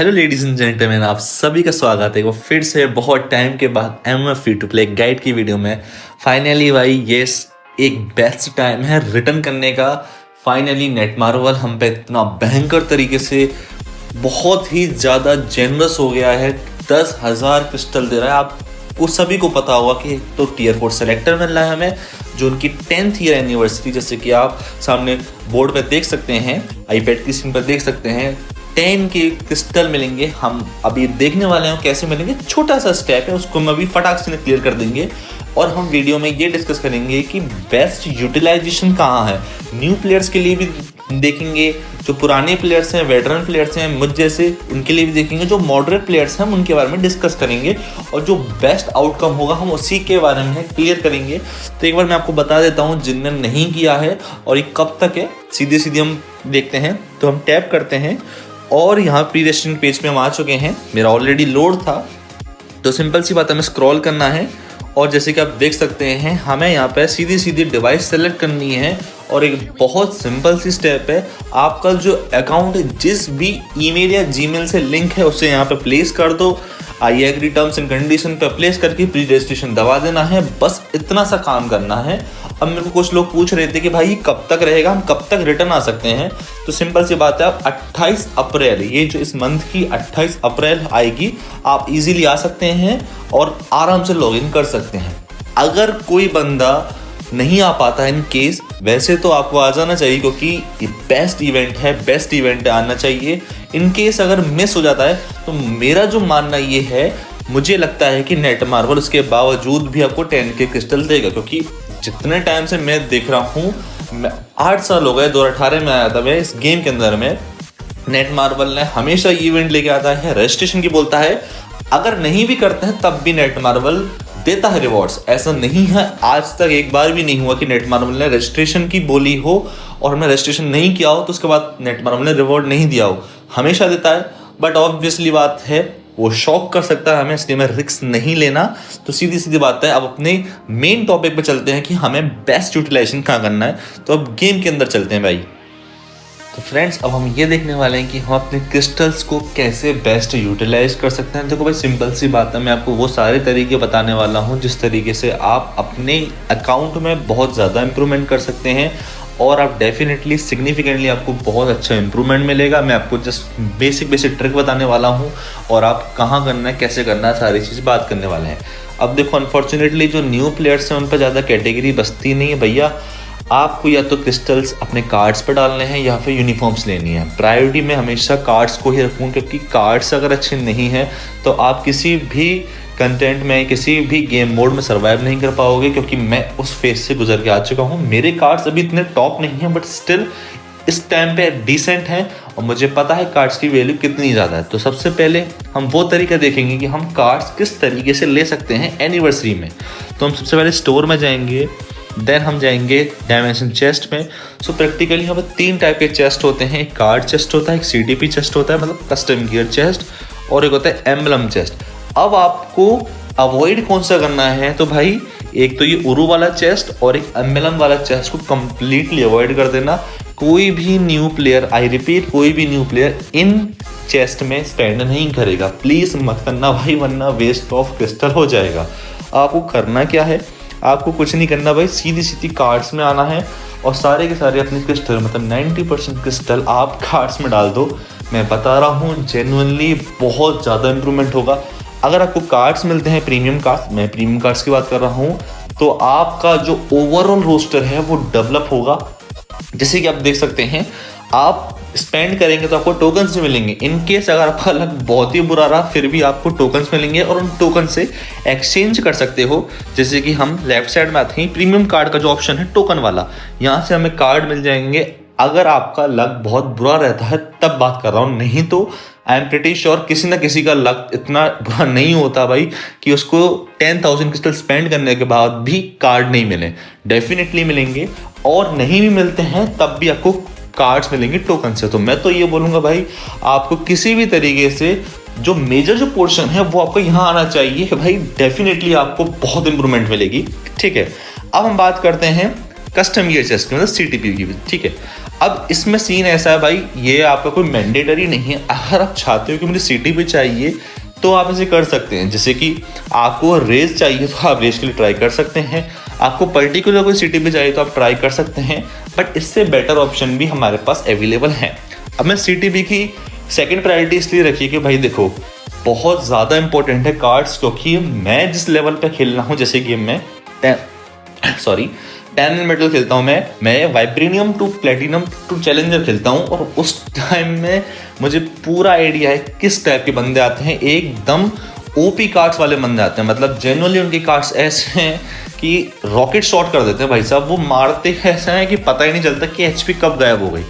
Hello ladies and gentleman, आप सभी का स्वागत है वो फिर से बहुत टाइम के बाद MF free to play guide की वीडियो में। फाइनली भाई ये एक बेस्ट टाइम है रिटर्न करने का। फाइनली नेटमार्वल हम पे इतना भयंकर तरीके से बहुत ही ज़्यादा जेनरस हो गया है। 10,000 क्रिस्टल दे रहा है। आपको सभी को पता होगा कि तो टियर 4 सेलेक्टर मिल रहा है हमें, जो उनकी 10th ईयर एनिवर्सरी, जैसे कि आप सामने बोर्ड पे देख सकते हैं, आईपैड की स्क्रीन पर देख सकते हैं, 10 के क्रिस्टल मिलेंगे। हम अभी देखने वाले हैं कैसे मिलेंगे। छोटा सा स्टेप है, उसको हम अभी फटाक से क्लियर कर देंगे और हम वीडियो में ये डिस्कस करेंगे कि बेस्ट यूटिलाइजेशन कहाँ है। न्यू प्लेयर्स के लिए भी देखेंगे, जो पुराने प्लेयर्स हैं, वेटरन प्लेयर्स हैं मुझ जैसे, उनके लिए भी देखेंगे, जो मॉडरेट प्लेयर्स हैं उनके बारे में डिस्कस करेंगे और जो बेस्ट आउटकम होगा हम उसी के बारे में क्लियर करेंगे। तो एक बार मैं आपको बता देता हूँ जिनने नहीं किया है और ये कब तक है, सीधे हम देखते हैं। तो हम टैप करते हैं और यहाँ प्री रजिस्ट्रेशन पेज पे हम आ चुके हैं। मेरा ऑलरेडी लोड था, तो सिंपल सी बात है, हमें स्क्रॉल करना है और जैसे कि आप देख सकते हैं हमें यहाँ पे सीधी डिवाइस सेलेक्ट करनी है और एक बहुत सिंपल सी स्टेप है, आपका जो अकाउंट जिस भी ईमेल या जीमेल से लिंक है उसे यहाँ पे प्लेस कर दो। I agree terms and condition पे प्लेस करके प्री रजिस्ट्रेशन दबा देना है। बस इतना सा काम करना है। अब मेरे को कुछ लोग पूछ रहे थे कि भाई कब तक रहेगा, हम कब तक रिटर्न आ सकते हैं। तो सिंपल सी बात है, आप 28 अप्रैल, ये जो इस मंथ की 28 अप्रैल आएगी, आप इजीली आ सकते हैं और आराम से लॉगिन कर सकते हैं। अगर कोई बंदा नहीं आ पाता है इन केस, वैसे तो आपको आ जाना चाहिए क्योंकि ये बेस्ट इवेंट है, आना चाहिए। इन केस अगर मिस हो जाता है तो मेरा जो मानना ये है, मुझे लगता है कि नेटमार्वल उसके बावजूद भी आपको 10 के क्रिस्टल देगा, क्योंकि जितने टाइम से मैं देख रहा हूँ, 8 साल हो गए, 2018 में आया था मैं इस गेम के अंदर में। नेटमार्वल ने हमेशा इवेंट लेके आता है, रजिस्ट्रेशन की बोलता है, अगर नहीं भी करते हैं तब भी नेटमार्वल देता है रिवॉर्ड्स। ऐसा नहीं है, आज तक एक बार भी नहीं हुआ कि नेटमार्वल ने रजिस्ट्रेशन की बोली हो और हमने रजिस्ट्रेशन नहीं किया हो तो उसके बाद नेटमार्वल ने रिवॉर्ड नहीं दिया हो। हमेशा देता है, बट ऑब्वियसली बात है वो शॉक कर सकता है हमें, इसलिए मैं रिस्क नहीं लेना। तो सीधी बात है, अब अपने मेन टॉपिक पे चलते हैं कि हमें बेस्ट यूटिलाइजेशन कहाँ करना है। तो अब गेम के अंदर चलते हैं भाई। तो फ्रेंड्स, अब हम ये देखने वाले हैं कि हम अपने क्रिस्टल्स को कैसे बेस्ट यूटिलाइज कर सकते हैं। देखो भाई, सिंपल सी बात है, मैं आपको वो सारे तरीके बताने वाला हूँ जिस तरीके से आप अपने अकाउंट में बहुत ज़्यादा इंप्रूवमेंट कर सकते हैं और आप डेफिनेटली सिग्निफिकेंटली आपको बहुत अच्छा इंप्रूवमेंट मिलेगा। मैं आपको जस्ट बेसिक ट्रिक बताने वाला हूँ और आप कहाँ करना है, कैसे करना है, सारी चीज़ बात करने वाले हैं। अब देखो, अनफॉर्चुनेटली जो न्यू प्लेयर्स हैं उन पर ज़्यादा कैटेगरी बसती नहीं है भैया। आपको या तो क्रिस्टल्स अपने कार्ड्स पर डालने हैं या फिर यूनिफॉर्म्स लेनी है। प्रायोरिटी में हमेशा कार्ड्स को ही रखूँ, क्योंकि कार्ड्स अगर अच्छे नहीं हैं तो आप किसी भी कंटेंट में, किसी भी गेम मोड में सर्वाइव नहीं कर पाओगे, क्योंकि मैं उस फेज से गुजर के आ चुका हूँ। मेरे कार्ड्स अभी इतने टॉप नहीं हैं, बट स्टिल इस टाइम पे डिसेंट हैं और मुझे पता है कार्ड्स की वैल्यू कितनी ज़्यादा है। तो सबसे पहले हम वो तरीका देखेंगे कि हम कार्ड्स किस तरीके से ले सकते हैं एनिवर्सरी में। तो हम सबसे पहले स्टोर में जाएंगे, देन हम जाएंगे डायमेंशन चेस्ट में। सो प्रैक्टिकली यहाँ पर 3 टाइप के चेस्ट होते हैं। एक कार्ड चेस्ट होता है, एक CDP चेस्ट होता है, मतलब कस्टम गियर चेस्ट, और एक होता है एम्बलम चेस्ट। अब आपको अवॉइड कौन सा करना है, तो भाई एक तो ये उरू वाला चेस्ट और एक एम्बलम वाला चेस्ट को कंप्लीटली अवॉइड कर देना। कोई भी न्यू प्लेयर, आई रिपीट, कोई भी न्यू प्लेयर इन चेस्ट में स्पेंड नहीं करेगा। प्लीज़ मत करना भाई, वरना वेस्ट ऑफ क्रिस्टल हो जाएगा। आपको करना क्या है, आपको कुछ नहीं करना भाई, सीधी कार्ड्स में आना है और सारे के सारे अपने क्रिस्टल, मतलब 90% क्रिस्टल आप कार्ड्स में डाल दो। मैं बता रहा हूँ जेन्युइनली बहुत ज़्यादा इंप्रूवमेंट होगा। अगर आपको कार्ड्स मिलते हैं, प्रीमियम कार्ड्स, मैं प्रीमियम कार्ड्स की बात कर रहा हूँ, तो आपका जो ओवरऑल रोस्टर है वो डेवलप होगा। जैसे कि आप देख सकते हैं, आप स्पेंड करेंगे तो आपको टोकन्स भी मिलेंगे। इन केस अगर आपका लक बहुत ही बुरा रहा, फिर भी आपको टोकन्स मिलेंगे और उन टोकन से एक्सचेंज कर सकते हो। जैसे कि हम लेफ्ट साइड में आते हैं, प्रीमियम कार्ड का जो ऑप्शन है टोकन वाला, यहाँ से हमें कार्ड मिल जाएंगे। अगर आपका लक बहुत बुरा रहता है तब बात कर रहा हूँ, नहीं तो आई एम प्रिटी श्योर किसी ना किसी का लक इतना बुरा नहीं होता भाई कि उसको 10,000 क्रिस्टल स्पेंड करने के बाद भी कार्ड नहीं मिले। डेफिनेटली मिलेंगे, और नहीं भी मिलते हैं तब भी आपको कार्ड्स मिलेंगे टोकन से। तो मैं तो ये बोलूँगा भाई, आपको किसी भी तरीके से जो मेजर जो पोर्शन है वो आपको यहाँ आना चाहिए भाई। डेफिनेटली आपको बहुत इंप्रूवमेंट मिलेगी। ठीक है, अब हम बात करते हैं कस्टम गियर चेस्ट की, मतलब CTP की। ठीक है, अब इसमें सीन ऐसा है भाई, ये आपका कोई मैंडेटरी नहीं है। अगर आप चाहते हो कि मुझे CTP चाहिए तो आप इसे कर सकते हैं। जैसे कि आपको रेस चाहिए तो आप रेस के लिए ट्राई कर सकते हैं, आपको पर्टिकुलर कोई CTP चाहिए तो आप ट्राई कर सकते हैं, बट इससे बेटर ऑप्शन भी हमारे पास अवेलेबल हैं। अब मैं CTP की सेकंड प्रायोरिटी इसलिए रखी कि भाई देखो, बहुत ज़्यादा इंपॉर्टेंट है कार्ड्स, क्योंकि मैं जिस लेवल पे खेल रहा हूँ, जैसे कि मैं 10 मेटल खेलता हूँ, मैं vibranium to platinum to challenger खेलता हूँ, और उस टाइम में मुझे पूरा आइडिया है किस टाइप के बंदे आते हैं। एकदम OP कार्ड्स वाले बंदे आते हैं, मतलब जेन्युइनली उनके कार्ड्स ऐसे हैं कि रॉकेट शॉट कर देते हैं भाई साहब। वो मारते ऐसे हैं कि पता ही नहीं चलता कि HP कब गायब हो गई।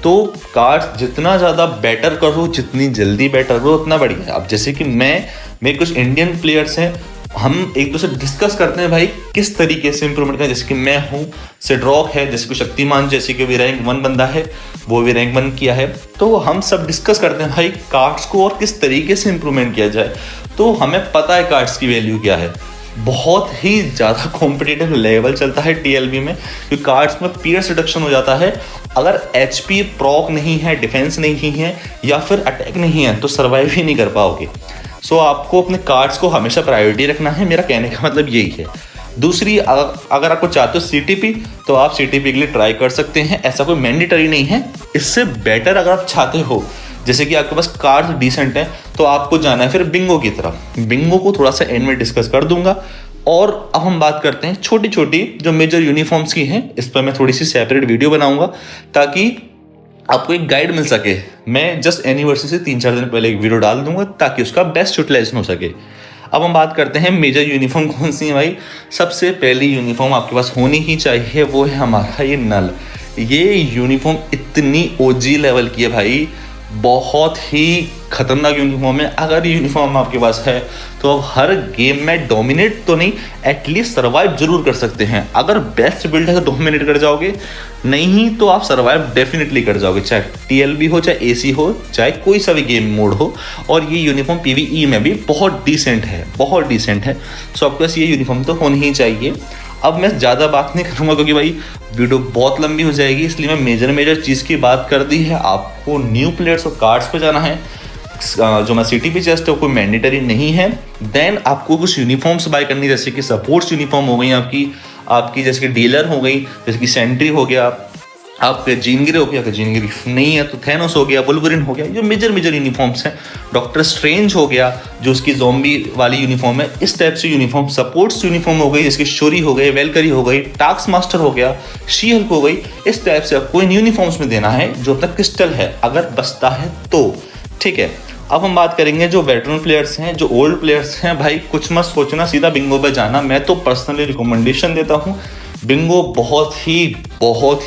तो कार्ड्स जितना ज़्यादा बेटर करो, जितनी जल्दी बेटर करो, उतना बढ़िया है। अब जैसे कि मेरे कुछ इंडियन प्लेयर्स हैं, हम एक दूसरे डिस्कस करते हैं भाई किस तरीके से इंप्रूवमेंट करें। जैसे कि मैं हूँ, सिड्रॉक है, जैसे कि शक्तिमान, जैसे कि भी रैंक 1 बंदा है, वो भी रैंक 1 किया है। तो हम सब डिस्कस करते हैं भाई कार्ड्स को और किस तरीके से इंप्रूवमेंट किया जाए। तो हमें पता है कार्ड्स की वैल्यू क्या है। बहुत ही ज़्यादा कॉम्पिटिटिव लेवल चलता है TLB में, क्योंकि कार्ड्स में पीरियड रिडक्शन हो जाता है। अगर HP प्रॉक नहीं है, डिफेंस नहीं है, या फिर अटैक नहीं है, तो सर्वाइव ही नहीं कर पाओगे। सो आपको अपने कार्ड्स को हमेशा प्रायोरिटी रखना है, मेरा कहने का मतलब यही है। दूसरी, अगर आपको चाहते हो CTP, तो आप CTP के लिए ट्राई कर सकते हैं, ऐसा कोई मैंडेटरी नहीं है। इससे बेटर अगर आप चाहते हो, जैसे कि आपके पास कार्ड्स डिसेंट हैं, तो आपको जाना है फिर बिंगो की तरफ। बिंगो को थोड़ा सा एंड में डिस्कस कर दूंगा। और अब हम बात करते हैं छोटी छोटी जो मेजर यूनिफॉर्म्स की हैं। इस पर मैं थोड़ी सी सेपरेट वीडियो बनाऊंगा ताकि आपको एक गाइड मिल सके। मैं जस्ट एनिवर्सरी से 3-4 दिन पहले एक वीडियो डाल दूंगा ताकि उसका बेस्ट यूटिलाइजेशन हो सके। अब हम बात करते हैं मेजर यूनिफॉर्म कौन सी है भाई। सबसे पहली यूनिफॉर्म आपके पास होनी ही चाहिए, वो है हमारा ये नल। ये यूनिफॉर्म इतनी OG लेवल की है भाई, बहुत ही खतरनाक यूनिफॉर्म है। अगर यूनिफॉर्म आपके पास है तो आप हर गेम में डोमिनेट तो नहीं, एटलीस्ट सर्वाइव जरूर कर सकते हैं। अगर बेस्ट बिल्ड है तो डोमिनेट कर जाओगे, नहीं तो आप सर्वाइव डेफिनेटली कर जाओगे, चाहे TLB हो, चाहे AC हो, चाहे कोई सा भी गेम मोड हो। और ये यूनिफॉर्म PvE में भी बहुत डिसेंट है, बहुत डिसेंट है। सो आपके पास ये यूनिफॉर्म तो होनी ही चाहिए। अब मैं ज़्यादा बात नहीं करूँगा क्योंकि भाई वीडियो बहुत लंबी हो जाएगी, इसलिए मैं मेजर चीज़ की बात कर दी है। आपको न्यू प्लेयर्स और कार्ड्स पे जाना है। जो मैं CTP चेस्ट है वो कोई मैंडेटरी नहीं है। देन आपको कुछ यूनिफॉर्म्स बाय करनी, जैसे कि सपोर्ट्स यूनिफॉर्म हो गई आपकी जैसे कि डीलर हो गई, जैसे कि सेंट्री हो गया, आपके जीनगिरी हो गया। अगर जीनगिरी नहीं है तो थैनोस हो गया, वुल्वरिन हो गया। जो मेजर यूनिफॉर्म्स हैं, डॉक्टर स्ट्रेंज हो गया जो उसकी ज़ॉम्बी वाली यूनिफॉर्म है। इस टाइप से यूनिफॉर्म, सपोर्ट्स यूनिफॉर्म हो गई जैसे कि शोरी हो गई, वेलकरी हो गई, टास्क मास्टर हो गया, शी हल्क हो गई। इस टाइप से आपको इन यूनिफॉर्म्स में देना है जो अपना क्रिस्टल है, अगर बचता है तो। ठीक है, अब हम बात करेंगे जो वेटरन प्लेयर्स हैं, जो ओल्ड प्लेयर्स हैं। भाई कुछ मत सोचना, सीधा बिंगो पे जाना। मैं तो पर्सनली रिकमेंडेशन देता हूँ। बिंगो बहुत ही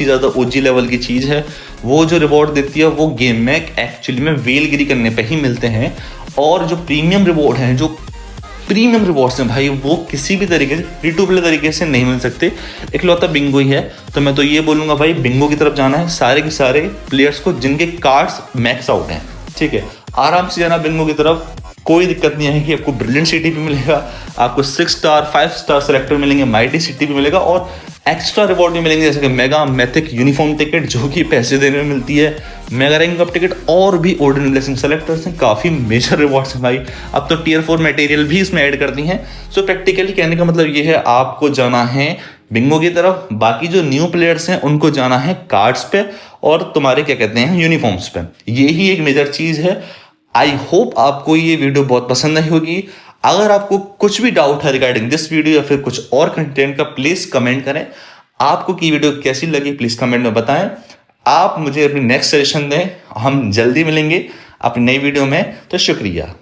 ज़्यादा OG लेवल की चीज़ है। वो जो रिवॉर्ड देती है वो गेम में एक्चुअली में वेलगिरी करने पे ही मिलते हैं। और जो प्रीमियम रिवॉर्ड हैं, जो प्रीमियम रिवॉर्ड्स हैं भाई, वो किसी भी तरीके से फ्री टू प्ले तरीके से नहीं मिल सकते, इकलौता बिंगो ही है। तो मैं तो ये बोलूँगा भाई, बिंगो की तरफ जाना है सारे के सारे प्लेयर्स को जिनके कार्ड्स मैक्स आउट हैं। ठीक है, आराम से जाना बिंगो की तरफ। कोई दिक्कत नहीं है कि आपको ब्रिलियंट CTP मिलेगा, आपको 6 स्टार 5 स्टार सेलेक्टर मिलेंगे, माइटी CTP मिलेगा, और एक्स्ट्रा रिवॉर्ड भी मिलेंगे जैसे कि मेगा मैथिक यूनिफॉर्म टिकट जो कि पैसे देने में मिलती है, मेगा रैंक अप टिकट, और भी ऑर्डिनरी ब्लेसिंग सेलेक्टर्स हैं। काफ़ी मेजर रिवॉर्ड्स हैं भाई। अब तो Tier 4 मटेरियल भी इसमें ऐड कर दी हैं। सो प्रैक्टिकली कहने का मतलब ये है, आपको जाना है बिंगो की तरफ। बाकी जो न्यू प्लेयर्स हैं उनको जाना है कार्ड्स पे और तुम्हारे क्या कहते हैं यूनिफॉर्म्स पे। यही एक मेजर चीज़ है। आई होप आपको ये वीडियो बहुत पसंद आई होगी। अगर आपको कुछ भी डाउट है रिगार्डिंग दिस वीडियो या फिर कुछ और कंटेंट का, प्लीज़ कमेंट करें। आपको की वीडियो कैसी लगी प्लीज़ कमेंट में बताएं। आप मुझे अपनी नेक्स्ट सजेशन दें। हम जल्दी मिलेंगे अपनी नई वीडियो में। तो शुक्रिया।